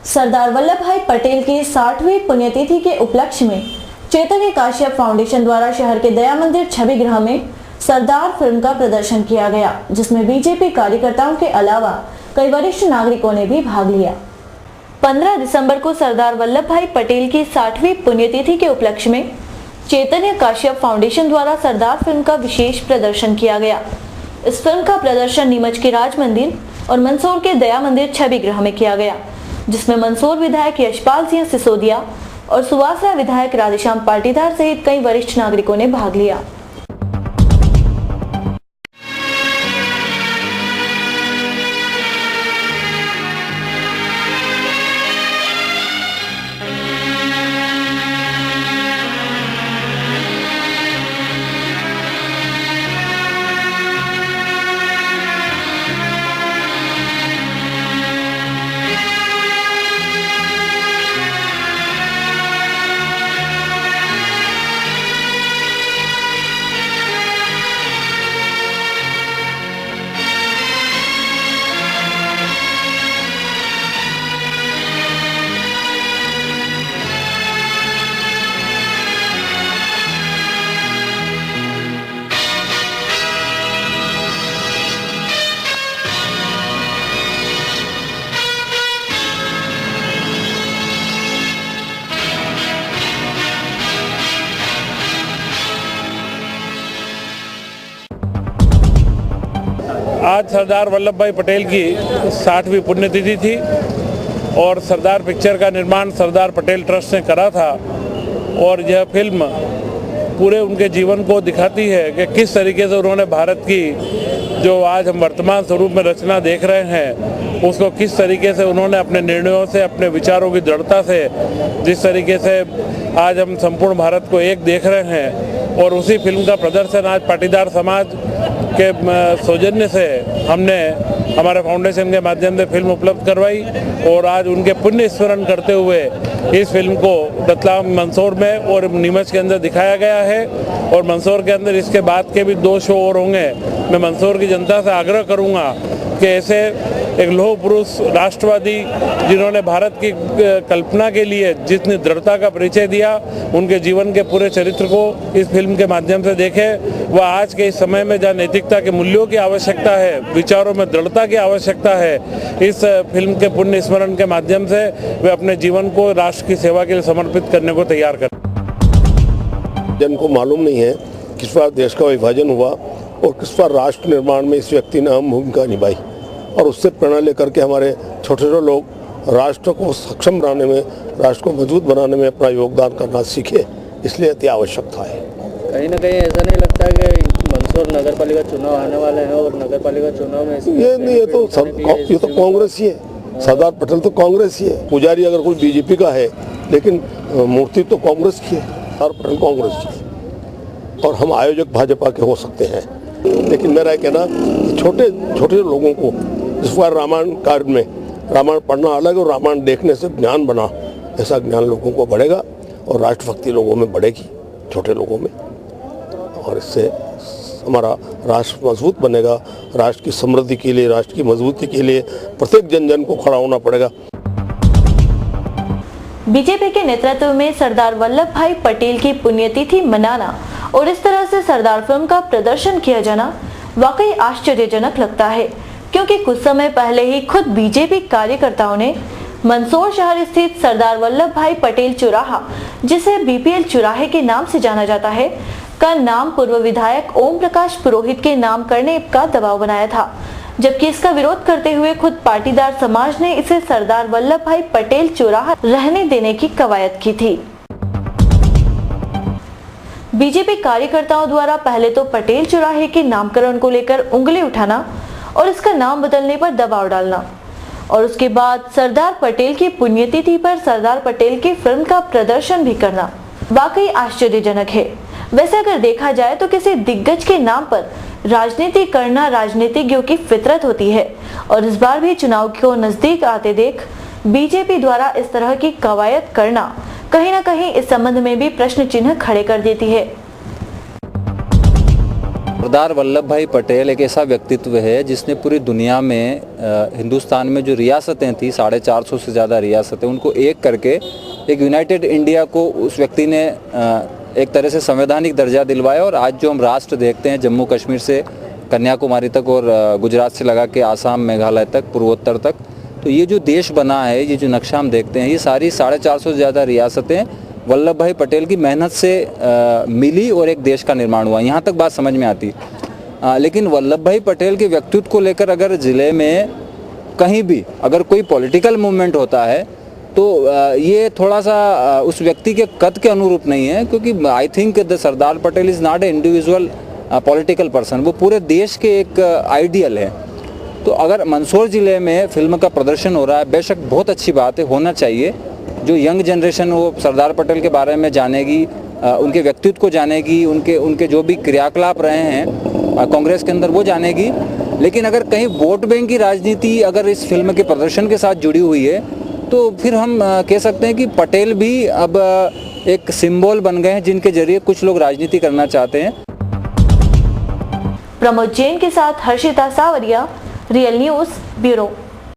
सरदार वल्लभ भाई पटेल की 60वीं पुण्यतिथि के उपलक्ष्य में चैतन्य काश्यप फाउंडेशन द्वारा शहर के दया मंदिर छवि गृह में सरदार फिल्म का प्रदर्शन किया गया, जिसमें बीजेपी कार्यकर्ताओं के अलावा कई वरिष्ठ नागरिकों ने भी भाग लिया। 15 दिसंबर को सरदार वल्लभ भाई पटेल की 60वीं पुण्यतिथि के उपलक्ष्य में चैतन्य काश्यप फाउंडेशन द्वारा सरदार फिल्म का विशेष प्रदर्शन किया गया। इस फिल्म का प्रदर्शन नीमच के राज मंदिर और मंदसौर के दया मंदिर छवि गृह में किया गया, जिसमें मंदसौर विधायक यशपाल सिंह सिसोदिया और सुवासरा विधायक राधेश्याम पाटीदार सहित कई वरिष्ठ नागरिकों ने भाग लिया। आज सरदार वल्लभ भाई पटेल की 60वीं पुण्यतिथि थी और सरदार पिक्चर का निर्माण सरदार पटेल ट्रस्ट ने करा था और यह फिल्म पूरे उनके जीवन को दिखाती है कि किस तरीके से उन्होंने भारत की जो आज हम वर्तमान स्वरूप में रचना देख रहे हैं उसको किस तरीके से उन्होंने अपने निर्णयों से, अपने विचारों की दृढ़ता से, जिस तरीके से आज हम संपूर्ण भारत को एक देख रहे हैं। और उसी फिल्म का प्रदर्शन आज पाटीदार समाज के सौजन्य से हमने हमारे फाउंडेशन के माध्यम से फिल्म उपलब्ध करवाई और आज उनके पुण्य स्मरण करते हुए इस फिल्म को रतलाम, मंदसौर में और नीमच के अंदर दिखाया गया है। और मंदसौर के अंदर इसके बाद के भी 2 शो और होंगे। मैं मंदसौर की जनता से आग्रह करूंगा कि ऐसे एक लौह पुरुष राष्ट्रवादी जिन्होंने भारत की कल्पना के लिए जितनी दृढ़ता का परिचय दिया, उनके जीवन के पूरे चरित्र को इस फिल्म के माध्यम से देखें। वह आज के इस समय में जहाँ नैतिकता के मूल्यों की आवश्यकता है, विचारों में दृढ़ता की आवश्यकता है, इस फिल्म के पुण्य स्मरण के माध्यम से वे अपने जीवन को राष्ट्र की सेवा के लिए समर्पित करने को तैयार करें। जन को मालूम नहीं है किस बार देश का विभाजन हुआ और किस बार राष्ट्र निर्माण में इस व्यक्ति ने अहम भूमिका निभाई और उससे प्रेरणा लेकर के हमारे छोटे छोटे लोग राष्ट्र को सक्षम बनाने में, राष्ट्र को मजबूत बनाने में अपना योगदान करना सीखे, इसलिए अति आवश्यकता है। कहीं ना कहीं ऐसा नहीं लगता कि मंदसौर नगर पालिका चुनाव आने वाले हैं और नगर पालिका चुनाव में ये तो कांग्रेस ही है। सरदार पटेल तो कांग्रेस ही है। पुजारी अगर कोई बीजेपी का है लेकिन मूर्ति तो कांग्रेस की है। सरदार पटेल कांग्रेस की है और हम आयोजक भाजपा के हो सकते हैं, लेकिन मेरा कहना छोटे छोटे लोगों को इस बार रामायण कार्य में रामायण पढ़ना अलग और रामायण देखने से ज्ञान बना, ऐसा ज्ञान लोगों को बढ़ेगा और राष्ट्रभक्ति लोगों में बढ़ेगी, छोटे लोगों में, और इससे हमारा राष्ट्र मजबूत बनेगा। राष्ट्र की समृद्धि के लिए, राष्ट्र की मजबूती के लिए प्रत्येक जन जन को खड़ा होना पड़ेगा। बीजेपी के नेतृत्व में सरदार वल्लभ भाई पटेल की पुण्यतिथि मनाना और इस तरह से सरदार फिल्म का प्रदर्शन किया जाना वाकई आश्चर्यजनक लगता है, क्योंकि कुछ समय पहले ही खुद बीजेपी कार्यकर्ताओं ने मंदसौर शहर स्थित सरदार वल्लभ भाई पटेल चौराहा, जिसे बीपीएल चौराहे के नाम से जाना जाता है, का नाम पूर्व विधायक ओम प्रकाश पुरोहित के नाम करने का दबाव बनाया था, जबकि इसका विरोध करते हुए खुद पाटीदार समाज ने इसे सरदार वल्लभ भाई पटेल चौराहा रहने देने की कवायद की थी। बीजेपी कार्यकर्ताओं द्वारा पहले तो पटेल चौराहे के नामकरण को लेकर उंगली उठाना और इसका नाम बदलने पर दबाव डालना और उसके बाद सरदार पटेल की पुण्यतिथि पर सरदार पटेल की फिल्म का प्रदर्शन भी करना वाकई आश्चर्यजनक है। वैसे अगर देखा जाए तो किसी दिग्गज के नाम पर राजनीति करना राजनीतिज्ञों की फितरत होती है और इस बार भी चुनाव को नजदीक आते देख बीजेपी द्वारा इस तरह की कवायद करना कहीं न कहीं इस संबंध में भी प्रश्न चिन्ह खड़े कर देती है। सरदार वल्लभ भाई पटेल एक ऐसा व्यक्तित्व है जिसने पूरी दुनिया में हिंदुस्तान में जो रियासतें थी 450 से ज़्यादा रियासतें, उनको एक करके एक यूनाइटेड इंडिया को उस व्यक्ति ने एक तरह से संवैधानिक दर्जा दिलवाया। और आज जो हम राष्ट्र देखते हैं, जम्मू कश्मीर से कन्याकुमारी तक और गुजरात से लगा के आसाम मेघालय तक पूर्वोत्तर तक, तो ये जो देश बना है, ये जो नक्शा हम देखते हैं, ये सारी 450 से ज़्यादा रियासतें वल्लभ भाई पटेल की मेहनत से मिली और एक देश का निर्माण हुआ। यहाँ तक बात समझ में आती। लेकिन वल्लभ भाई पटेल के व्यक्तित्व को लेकर अगर ज़िले में कहीं भी अगर कोई पॉलिटिकल मूवमेंट होता है तो ये थोड़ा सा उस व्यक्ति के कद के अनुरूप नहीं है, क्योंकि I think the Sardar Patel is not a individual political person, वो पूरे देश के एक आइडियल है। तो अगर मंदसौर ज़िले में फिल्म का प्रदर्शन हो रहा है, बेशक बहुत अच्छी बात है, होना चाहिए। जो यंग जनरेशन वो सरदार पटेल के बारे में जानेगी, उनके व्यक्तित्व को जानेगी, उनके जो भी क्रियाकलाप रहे हैं कांग्रेस के अंदर वो जानेगी। लेकिन अगर कहीं वोट बैंक की राजनीति अगर इस फिल्म के प्रदर्शन के साथ जुड़ी हुई है तो फिर हम कह सकते हैं कि पटेल भी अब एक सिंबल बन गए हैं जिनके जरिए कुछ लोग राजनीति करना चाहते हैं। प्रमोद जैन के साथ हर्षिता सावरिया, रियल न्यूज़ ब्यूरो।